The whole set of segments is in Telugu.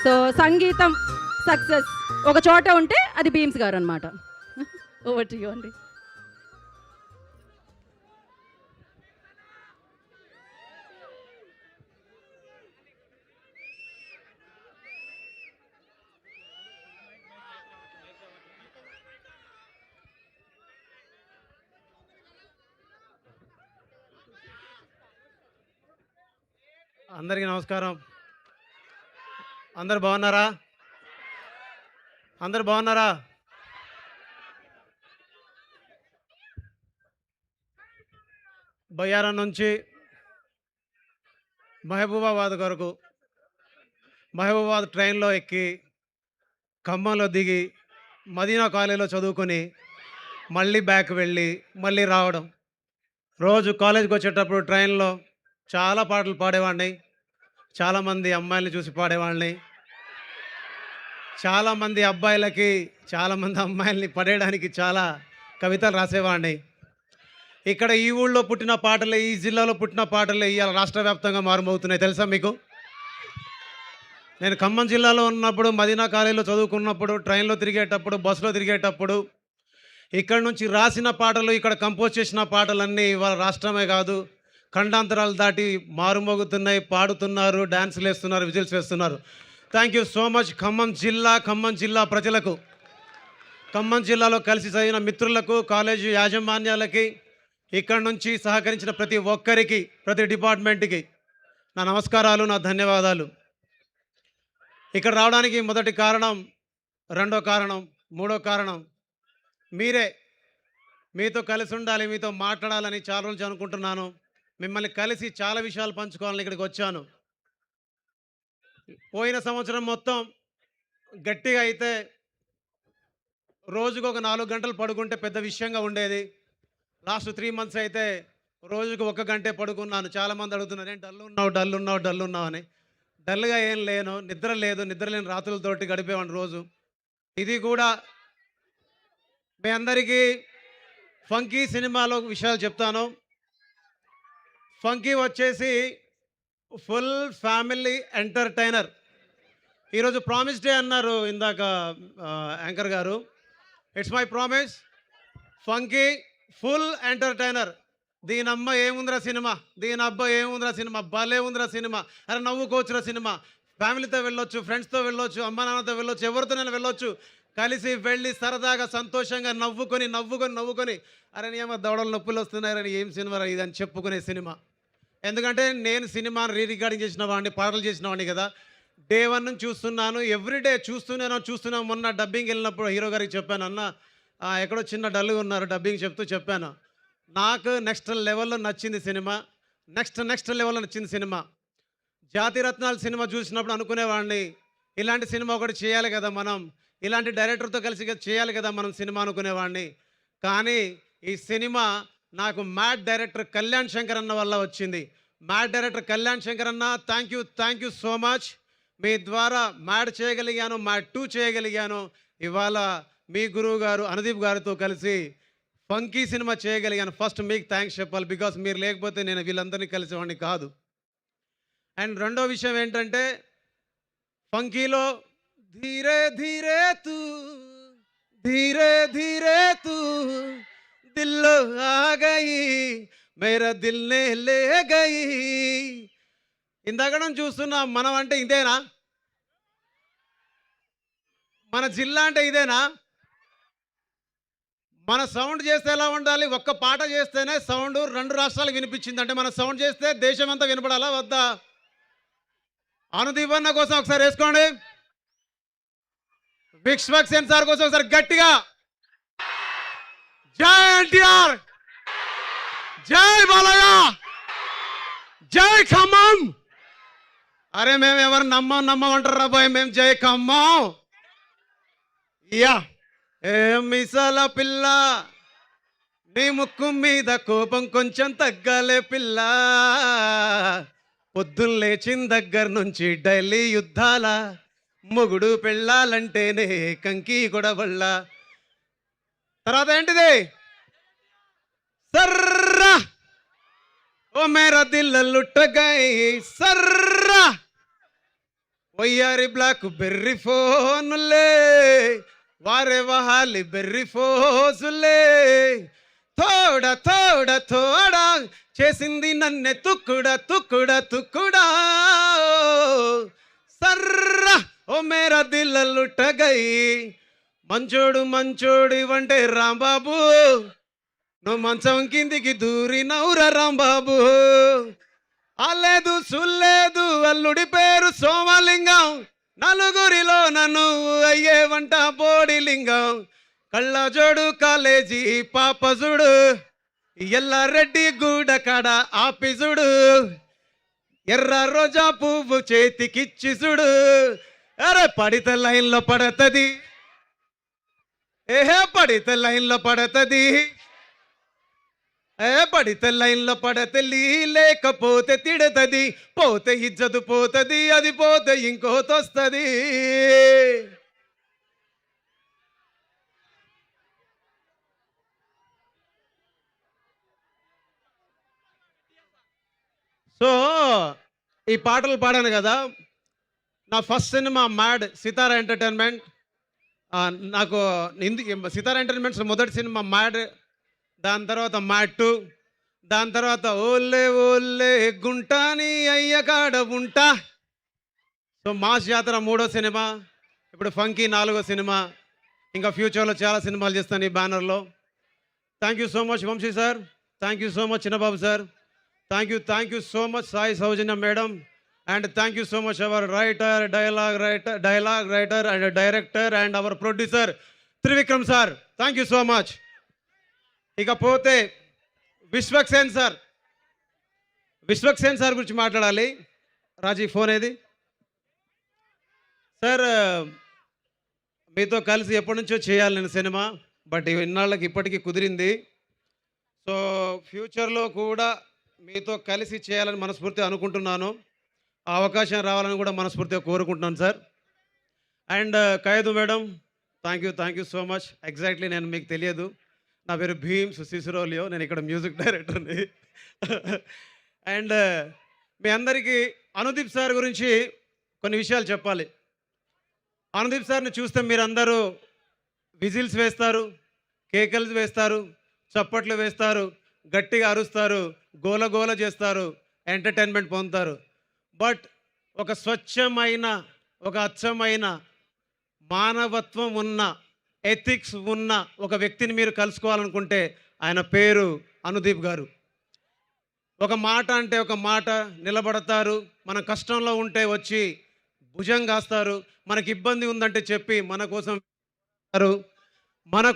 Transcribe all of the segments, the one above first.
సో సంగీతం సక్సెస్ ఒక చోట ఉంటే అది భీమ్స్ గారు అనమాట. ఓవర్ టు యు అండి. అందరికీ నమస్కారం. అందరు బాగున్నారా? అందరు బాగున్నారా? బయ్యారం నుంచి మహబూబాబాద్ వరకు మహబూబాబాద్ ట్రైన్లో ఎక్కి ఖమ్మంలో దిగి మదీనా కాలేజీలో చదువుకొని మళ్ళీ బ్యాక్ వెళ్ళి మళ్ళీ రావడం. రోజు కాలేజీకి వచ్చేటప్పుడు ట్రైన్లో చాలా పాటలు పాడేవాడిని. చాలామంది అమ్మాయిల్ని చూసి పాడేవాడిని. చాలామంది అబ్బాయిలకి చాలామంది అమ్మాయిల్ని పడేయడానికి చాలా కవితలు రాసేవాడిని. ఇక్కడ ఈ ఊళ్ళో పుట్టిన పాటలే, ఈ జిల్లాలో పుట్టిన పాటలే ఇవాళ రాష్ట్ర వ్యాప్తంగా మారుమవుతున్నాయి. తెలుసా మీకు? నేను ఖమ్మం జిల్లాలో ఉన్నప్పుడు మదీనా కాలేజీలో చదువుకున్నప్పుడు ట్రైన్లో తిరిగేటప్పుడు బస్సులో తిరిగేటప్పుడు ఇక్కడ నుంచి రాసిన పాటలు, ఇక్కడ కంపోజ్ చేసిన పాటలన్నీ ఇవాళ రాష్ట్రమే కాదు ఖండాంతరాలు దాటి మారుమోగుతున్నాయి. పాడుతున్నారు, డ్యాన్సులు వేస్తున్నారు, విజిల్స్ వేస్తున్నారు. Thank you so much Khammam జిల్లా ప్రజలకు, ఖమ్మం జిల్లాలో కలిసి చదివిన మిత్రులకు, కాలేజీ యాజమాన్యాలకి, ఇక్కడ నుంచి సహకరించిన ప్రతి ఒక్కరికి, ప్రతి డిపార్ట్మెంట్కి నా నమస్కారాలు, నా ధన్యవాదాలు. ఇక్కడ రావడానికి మొదటి కారణం, రెండో కారణం, మూడో కారణం మీరే. మీతో కలిసి ఉండాలి, మీతో మాట్లాడాలని చాలా రోజులు అనుకుంటున్నాను. మిమ్మల్ని కలిసి చాలా విషయాలు పంచుకోవాలని ఇక్కడికి వచ్చాను. పోయిన సంవత్సరం మొత్తం గట్టిగా అయితే రోజుకు ఒక 4 గంటలు పడుకుంటే పెద్ద విషయంగా ఉండేది. లాస్ట్ 3 మంత్స్ అయితే రోజుకు 1 గంటే పడుకున్నాను. చాలామంది అడుగుతున్నారు, నేను డల్ ఉన్నావు అని. డల్గా ఏం లేను, నిద్ర లేని రాత్రులతోటి గడిపేవాడిని రోజు. ఇది కూడా మీ అందరికీ ఫంకీ సినిమాలో విషయాలు చెప్తాను. ఫంకీ వచ్చేసి ఫుల్ ఫ్యామిలీ ఎంటర్టైనర్. ఈరోజు ప్రామిస్ డే అన్నారు ఇందాక యాంకర్ గారు. It's my promise, funky full entertainer. దీని అమ్మ ఏముందిరా సినిమా, దీని అబ్బా ఏముందిరా సినిమా, భలే ఉందిరా సినిమా, అరే నవ్వుకోవచ్చురా సినిమా. ఫ్యామిలీతో వెళ్ళొచ్చు, ఫ్రెండ్స్తో వెళ్ళొచ్చు, అమ్మ నాన్నతో వెళ్ళొచ్చు, ఎవరితోనైనా వెళ్ళొచ్చు. కలిసి వెళ్ళి సరదాగా సంతోషంగా నవ్వుకొని అరే నీ అమ్మ దవడలు నొప్పులు వస్తున్నాయని ఏం సినిమా ఇది అని చెప్పుకునే సినిమా. ఎందుకంటే నేను సినిమాను రికార్డింగ్ చేసిన వాడిని, పాటలు చేసిన వాడిని కదా. డే 1 నుంచి చూస్తున్నాను, ఎవ్రీడే చూస్తున్నాను. మొన్న డబ్బింగ్ వెళ్ళినప్పుడు హీరో గారికి చెప్పాను, అన్న ఎక్కడో చిన్న డల్గా ఉన్నారు, డబ్బింగ్ చెప్పాను. నాకు నెక్స్ట్ లెవెల్లో నచ్చింది సినిమా, నెక్స్ట్ లెవెల్లో నచ్చింది సినిమా. జాతిరత్నాలు సినిమా చూసినప్పుడు అనుకునేవాడిని, ఇలాంటి సినిమా ఒకటి చేయాలి కదా మనం, ఇలాంటి డైరెక్టర్తో కలిసి చేయాలి కదా మనం సినిమా అనుకునేవాడిని. కానీ ఈ సినిమా నాకు మ్యాడ్ డైరెక్టర్ కళ్యాణ్ శంకర్ అన్న వల్ల వచ్చింది. మ్యాడ్ డైరెక్టర్ కళ్యాణ్ శంకర్ అన్న, థ్యాంక్ యూ సో మచ్. మీ ద్వారా మ్యాడ్ చేయగలిగాను, మ్యాడ్ 2 చేయగలిగాను. ఇవాళ మీ గురువు గారు అనుదీప్ గారితో కలిసి ఫంకీ సినిమా చేయగలిగాను. ఫస్ట్ మీకు థ్యాంక్స్ చెప్పాలి, బికాస్ మీరు లేకపోతే నేను వీళ్ళందరినీ కలిసేవాడిని కాదు. అండ్ రెండో విషయం ఏంటంటే, ఫంకీలో ధీరే ధీరే తూ దిల్లో ఆ గయి మేరా దిల్నే లే గయి. ఇందాక చూస్తున్నాం, మనం అంటే ఇదేనా? మన జిల్లా అంటే ఇదేనా? మన సౌండ్ చేస్తే ఎలా ఉండాలి? ఒక్క పాట చేస్తేనే సౌండ్ 2 రాష్ట్రాలకు వినిపించింది అంటే మన సౌండ్ చేస్తే దేశం అంతా వినపడాలా వద్దా? అనుదీపన్న కోసం ఒకసారి వేసుకోండి, విక్స్వక్ సెన్సార్ కోసం ఒకసారి గట్టిగా జై ఎన్టీఆర్, జై బాలయ్య, జై ఖమ్మం. అరే మేము ఎవరు నమ్మమంటారు రాబాయ్, మేము జై ఖమ్మం. యా ఏ మిసాల పిల్ల, నీ ముక్కు మీద కోపం కొంచెం తగ్గాలే పిల్ల. పొద్దున్న లేచిన దగ్గర నుంచి డైలీ యుద్ధాల, మొగుడు పెళ్ళాలంటేనే కంకి గొడవళ్ళ. తర్వాత ఏంటిది? సర్రా ఓ మేరా దిల్ లుట్ట గయి సర్రా. వయ్యారి బ్లాక్ బెర్రీ ఫోనులే వారే వహాలి బెర్రీ ఫోజులే తోడ తోడ తోడ చేసింది నన్నె తుక్కుడ తుక్కుడ తుక్కుడా సర్ర ఓ మేరా దిల్ లుట్ట గై మంచోడు మంచోడు ఇవంటే రాంబాబు నువ్వు మంచం కిందికి దూరినవురా రాంబాబు అల్లేదు సుల్లేదు అల్లుడి పేరు సోమలింగం నలుగురిలో నన్ను అయ్యేవంట బోడిలింగం కళ్ళజోడు కాలేజీ పాపజుడు ఎల్లారెడ్డి గూడ కాడ ఆపిజుడు ఎర్ర రోజా పువ్వు చేతికిచ్చి చూడు అరే పడితే లైన్లో పడతది ఏహే పడితే లైన్లో పడతది పడితే లైన్లో పడతలి లేకపోతే తిడతది పోతే ఇజ్జతు పోతది అది పోతే ఇంకోతొస్తుంది సో ఈ పాటలు పాడాను కదా నా ఫస్ట్ సినిమా మ్యాడ్ సితారా ఎంటర్టైన్మెంట్ నాకు సితారా ఎంటర్టైన్మెంట్స్ మొదటి సినిమా మ్యాడ్ దాని తర్వాత మ్యాడ్ 2 దాని తర్వాత ఓల్లే ఓల్లే గుంటాని అయ్యకాడ ఉంటా సో మాస్ జాతర 3వ సినిమా ఇప్పుడు ఫంకీ 4వ సినిమా ఇంకా ఫ్యూచర్లో చాలా సినిమాలు చేస్తాను ఈ బ్యానర్లో thank you so much Vamshi sir thank you so much Chinnababu sir thank you so much Sai Soujanya madam and thank you so much our writer dialogue writer and director and our producer Trivikram sir thank you so much ఇకపోతే విశ్వక్సేన్ సార్ గురించి మాట్లాడాలి రాజీ ఫోన్ ఏది సార్ మీతో కలిసి ఎప్పటి నుంచో చేయాలి నేను సినిమా బట్ ఇన్నాళ్ళకి ఇప్పటికీ కుదిరింది సో ఫ్యూచర్లో కూడా మీతో కలిసి చేయాలని మనస్ఫూర్తిగా అనుకుంటున్నాను ఆ అవకాశం రావాలని కూడా మనస్ఫూర్తిగా కోరుకుంటున్నాను సార్ అండ్ ఖైదు madam thank you so much exactly నేను మీకు తెలియదు నా పేరు భీమ్స్ సిసిరోలియో నేను ఇక్కడ మ్యూజిక్ డైరెక్టర్ని అండ్ మీ అందరికీ అనుదీప్ సార్ గురించి కొన్ని విషయాలు చెప్పాలి అనుదీప్ సార్ని చూస్తే మీరందరూ విజిల్స్ వేస్తారు కేకలు వేస్తారు చప్పట్లు వేస్తారు గట్టిగా అరుస్తారు గోల చేస్తారు ఎంటర్టైన్మెంట్ పొందుతారు బట్ ఒక స్వచ్ఛమైన ఒక అచ్చమైన మానవత్వం ఉన్న ఎథిక్స్ ఉన్న ఒక వ్యక్తిని మీరు కలుసుకోవాలనుకుంటే ఆయన పేరు అనుదీప్ గారు ఒక మాట అంటే ఒక మాట నిలబడతారు మన కష్టంలో ఉంటే వచ్చి భుజం కాస్తారు మనకి ఇబ్బంది ఉందంటే చెప్పి మన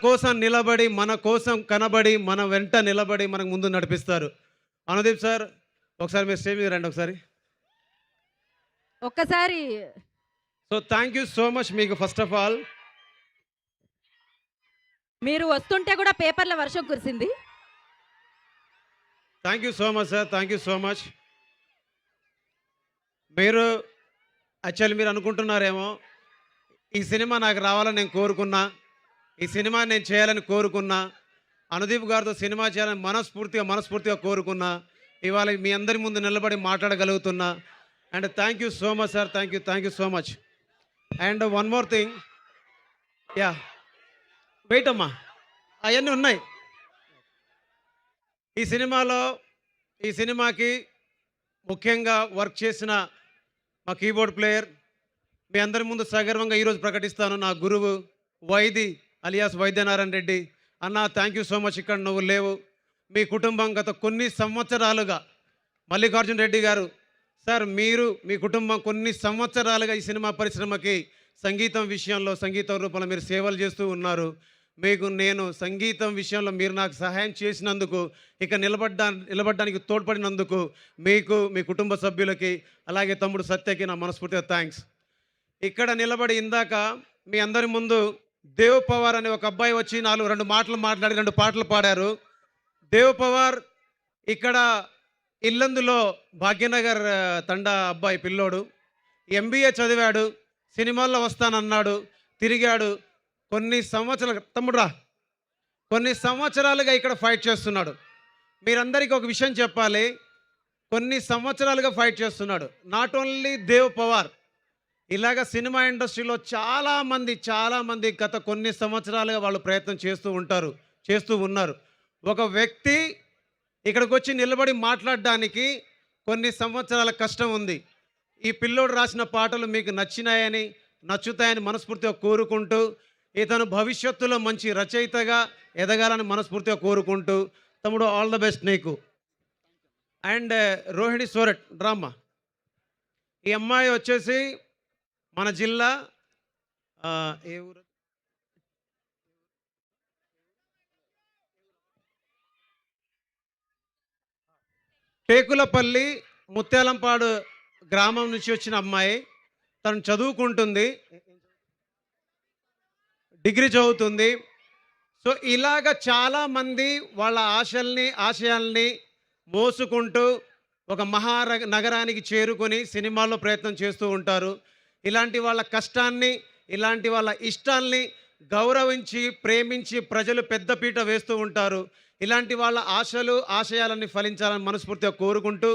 కోసం నిలబడి మన కోసం కనబడి మన వెంట నిలబడి మనకు ముందు నడిపిస్తారు అనుదీప్ సార్ ఒకసారి మీరు స్టేజ్ మీద రండి ఒక్కసారి so thank you so much మీకు ఫస్ట్ ఆఫ్ ఆల్ మీరు వస్తుంటే కూడా పేపర్ల వర్షం కురిసింది thank you so much sir thank you so much మీరు యాక్చువల్లీ మీరు అనుకుంటున్నారేమో ఈ సినిమా నాకు రావాలని నేను కోరుకున్నా ఈ సినిమా నేను చేయాలని కోరుకున్నా అనుదీప్ గారితో సినిమా చేయాలని మనస్ఫూర్తిగా కోరుకున్నా ఇవాళ మీ అందరి ముందు నిలబడి మాట్లాడగలుగుతున్నా and thank you so much sir thank you so much and one more thing yeah wait అమ్మా అవన్నీ ఉన్నాయి ఈ సినిమాకి ముఖ్యంగా వర్క్ చేసిన మా కీబోర్డ్ ప్లేయర్ మీ అందరి ముందు సగర్వంగా ఈరోజు ప్రకటిస్తాను నా గురువు వైది అలియాస్ వైద్యనారాయణ రెడ్డి అన్న థ్యాంక్ యూ సో మచ్ ఇక్కడ నువ్వు లేవు మీ కుటుంబం గత కొన్ని సంవత్సరాలుగా మల్లికార్జున రెడ్డి గారు సార్ మీరు మీ కుటుంబం కొన్ని సంవత్సరాలుగా ఈ సినిమా పరిశ్రమకి సంగీతం రూపంలో మీరు సేవలు చేస్తూ ఉన్నారు మీకు నేను సంగీతం విషయంలో మీరు నాకు సహాయం చేసినందుకు ఇక నిలబడడానికి తోడ్పడినందుకు మీకు మీ కుటుంబ సభ్యులకి అలాగే తమ్ముడు సత్యకి నా మనస్ఫూర్తిగా థ్యాంక్స్ ఇక్కడ నిలబడి ఇందాక మీ అందరి ముందు దేవ్ పవార్ అనే ఒక అబ్బాయి వచ్చి 2 మాటలు మాట్లాడి 2 పాటలు పాడారు దేవ్ పవార్ ఇక్కడ ఇల్లందులో భాగ్యనగర్ తండా అబ్బాయి పిల్లోడు ఎంబీఏ చదివాడు సినిమాల్లో వస్తానన్నాడు తిరిగాడు కొన్ని సంవత్సరాలుగా ఇక్కడ ఫైట్ చేస్తున్నాడు మీరందరికీ ఒక విషయం చెప్పాలి కొన్ని సంవత్సరాలుగా ఫైట్ చేస్తున్నాడు నాట్ ఓన్లీ దేవ్ పవార్ ఇలాగ సినిమా ఇండస్ట్రీలో చాలామంది గత కొన్ని సంవత్సరాలుగా వాళ్ళు ప్రయత్నం చేస్తూ ఉన్నారు. ఒక వ్యక్తి ఇక్కడికి వచ్చి నిలబడి మాట్లాడడానికి కొన్ని సంవత్సరాల కష్టం ఉంది. ఈ పిల్లోడు రాసిన పాటలు మీకు నచ్చుతాయని మనస్ఫూర్తిగా కోరుకుంటూ, ఇతను భవిష్యత్తులో మంచి రచయితగా ఎదగాలని మనస్ఫూర్తిగా కోరుకుంటూ, తమ్ముడు ఆల్ ద బెస్ట్ నీకు. అండ్ రోహిణి సోరెట్ డ్రామా. ఈ అమ్మాయి వచ్చేసి మన జిల్లా ఏ ఊరు? టేకులపల్లి ముత్యాలంపాడు గ్రామం నుంచి వచ్చిన అమ్మాయి. తను చదువుకుంటుంది, డిగ్రీ చదువుతుంది. సో ఇలాగ చాలామంది వాళ్ళ ఆశయాల్ని మోసుకుంటూ ఒక నగరానికి చేరుకొని సినిమాల్లో ప్రయత్నం చేస్తూ ఉంటారు. ఇలాంటి వాళ్ళ కష్టాన్ని, ఇలాంటి వాళ్ళ ఇష్టాల్ని గౌరవించి, ప్రేమించి ప్రజలు పెద్దపీట వేస్తూ ఉంటారు. ఇలాంటి వాళ్ళ ఆశయాలన్నీ ఫలించాలని మనస్ఫూర్తిగా కోరుకుంటూ,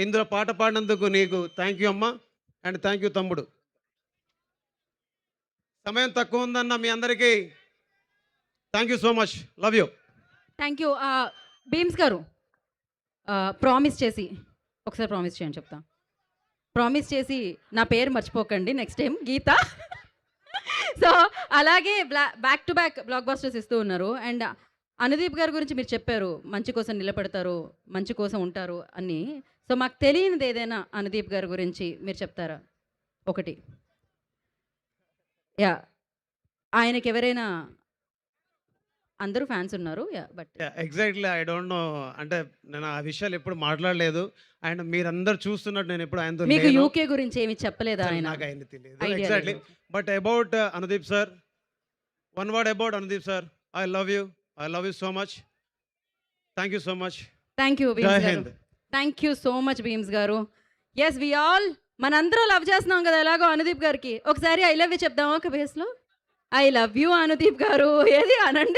ఇందులో పాట పాడినందుకు నీకు థ్యాంక్ యూ అమ్మా. అండ్ థ్యాంక్ యూ తమ్ముడు. సమయం తక్కువ ఉందన్న మీ అందరికీ thank you so much. Love you. Thank you. Bheems గారు ప్రామిస్ చేసి ఒకసారి ప్రామిస్ చేయండి, చెప్తా. ప్రామిస్ చేసి నా పేరు మర్చిపోకండి నెక్స్ట్ టైం, గీత. సో అలాగే back to back black busters ఇస్తూ ఉన్నారు. అండ్ అనుదీప్ గారి గురించి మీరు చెప్పారు, మంచి కోసం నిలబడతారు, మంచి కోసం ఉంటారు అని. సో మాకు తెలియనిది ఏదైనా అనుదీప్ గారి గురించి మీరు చెప్తారా? ఒకటి. యా, ఆయనకి ఎవరైనా, అందరూ ఫ్యాన్స్ ఉన్నారు, yeah, but exactly I don't know. అంటే నేను ఆ విషయాలు ఎప్పుడు మాట్లాడలేదు. అండ్ మీరందరూ చూస్తున్నట్టు నేను ఎప్పుడు ఆయనతో మీకు యూకే గురించి ఏమి చెప్పలేదా ఆయన? నాకు ఆయన తెలియదు Idea ఎగ్జాక్ట్లీ. లేదు. But about Anudeep sir, one word about Anudeep sir. I love you so much. Thank you so much. Thank you జై బీమ్స్ గారు. Hind. Thank you so much Bheems గారు. ఎస్, వి ఆల్ మనందరూ లవ్ చేస్తున్నాం కదా ఎలాగో అనుదీప్ గారికి. ఒకసారి ఐ లవ్ యూ చెప్దామా ఒక బేస్లో? ఐ లవ్ యూ అనుదీప్ గారు, ఏది అనండి.